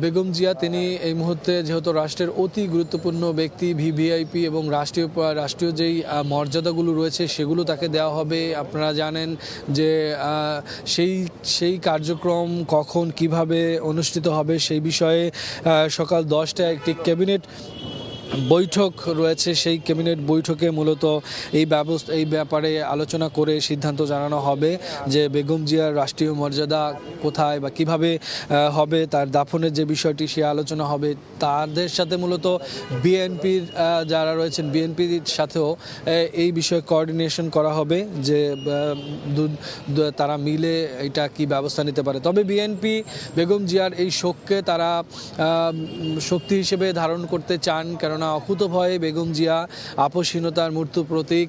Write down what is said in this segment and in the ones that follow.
বেগম জিয়া তিনি এই মুহূর্তে যেহেতু রাষ্ট্রের অতি গুরুত্বপূর্ণ ব্যক্তি, ভিভিআইপি এবং রাষ্ট্রীয় যেই মর্যাদাগুলো রয়েছে সেগুলো তাকে দেওয়া হবে। আপনারা জানেন যে সেই কার্যক্রম কখন কিভাবে অনুষ্ঠিত হবে সেই বিষয়ে সকাল 10টায় একটি ক্যাবিনেট বৈঠক রয়েছে। সেই ক্যাবিনেট বৈঠকে মূলত এই ব্যাপারে আলোচনা করে সিদ্ধান্ত জানানো হবে যে বেগম জিয়ার রাষ্ট্রীয় মর্যাদা কোথায় বা কিভাবে হবে, তার দাফনের যে বিষয়টি সে আলোচনা হবে। তাদের সাথে মূলত বিএনপির যারা রয়েছেন বিএনপির সাথেও এই বিষয়ে কোঅর্ডিনেশন করা হবে যে তারা মিলে এটা কি ব্যবস্থা নিতে পারে। তবে বিএনপি বেগম জিয়ার এই শোককে তারা শক্তি হিসেবে ধারণ করতে চান, কেননা অকুতোভয়ে বেগম জিয়া আপসহীনতার মূর্ত প্রতীক।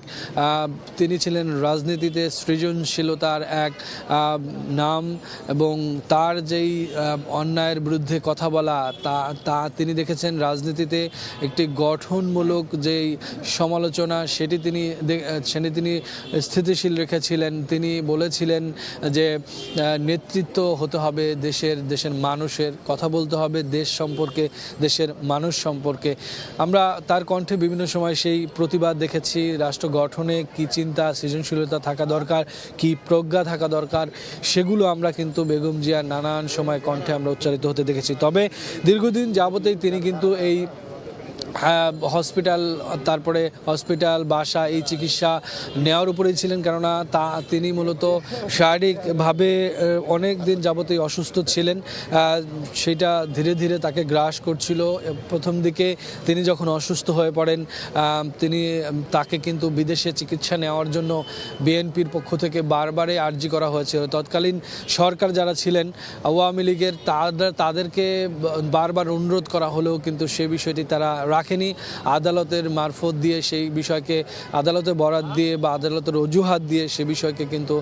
তিনি ছিলেন রাজনীতিতে সৃজনশীলতার এক নাম এবং তার যেই অন্যায়ের বিরুদ্ধে কথা বলা তা তিনি দেখেছেন রাজনীতিতে একটি গঠনমূলক যেই সমালোচনা সেটি তিনি স্থিতিশীল রেখেছিলেন। তিনি বলেছিলেন যে নেতৃত্ব হতে হবে দেশের মানুষের, কথা বলতে হবে দেশ সম্পর্কে, দেশের মানুষ সম্পর্কে। আমরা তার কণ্ঠে বিভিন্ন সময় সেই প্রতিবাদ দেখেছি। রাষ্ট্র গঠনে কি চিন্তা, সৃজনশীলতা থাকা দরকার, কি প্রজ্ঞা থাকা দরকার, সেগুলো আমরা কিন্তু বেগম জিয়ার নানান সময় কণ্ঠে আমরা উচ্চারিত হতে দেখেছি। তবে দীর্ঘদিন যাবতেই তিনি কিন্তু এই হসপিটাল বাসা এই চিকিৎসা নেওয়ার উপরেই ছিলেন, কেননা তিনি মূলত শারীরিকভাবে অনেক দিন যাবতীয় অসুস্থ ছিলেন। সেটা ধীরে ধীরে তাকে গ্রাস করছিল। প্রথম দিকে তিনি যখন অসুস্থ হয়ে পড়েন তাকে কিন্তু বিদেশে চিকিৎসা নেওয়ার জন্য বিএনপির পক্ষ থেকে বারবারই আর্জি করা হয়েছিল। তৎকালীন সরকার যারা ছিলেন আওয়ামী লীগের তাদেরকে বারবার অনুরোধ করা হলেও কিন্তু সে বিষয়টি তারা রাখেনি। আদালতের মারফত দিয়ে সেই বিষয়কে আদালতে বরাত দিয়ে বা আদালতের অজুহাত দিয়ে সে বিষয়কে কিন্তু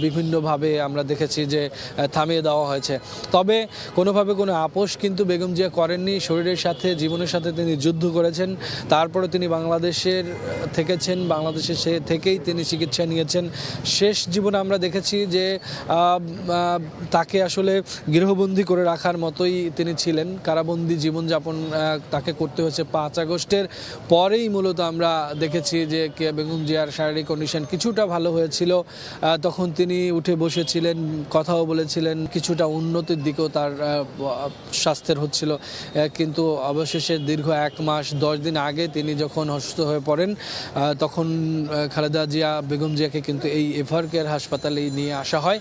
বিভিন্নভাবে আমরা দেখেছি যে থামিয়ে দেওয়া হয়েছে। তবে কোনোভাবে কোনো আপোষ কিন্তু বেগম জিয়া করেননি। শরীরের সাথে জীবনের সাথে তিনি যুদ্ধ করেছেন। তারপরে তিনি বাংলাদেশের থেকেই তিনি চিকিৎসা নিয়েছেন। শেষ জীবনে আমরা দেখেছি যে তাকে আসলে গৃহবন্দী করে রাখার মতোই তিনি ছিলেন। কারাবন্দী জীবনযাপন তাকে করতে হয়েছে। 5 আগস্টের পরেই মূলত আমরা দেখেছি যে বেগম জিয়ার শারীরিক কন্ডিশন কিছুটা ভালো হয়েছিল। তখন তিনি উঠে বসেছিলেন, কথাও বলেছিলেন, কিছুটা উন্নতির দিকেও তার স্বাস্থ্যের হচ্ছিল। কিন্তু অবশেষে দীর্ঘ 1 মাস 10 দিন আগে তিনি যখন অসুস্থ হয়ে পড়েন তখন খালেদা জিয়া বেগম জিয়াকে কিন্তু এই এভারকেয়ার হাসপাতালে নিয়ে আসা হয়।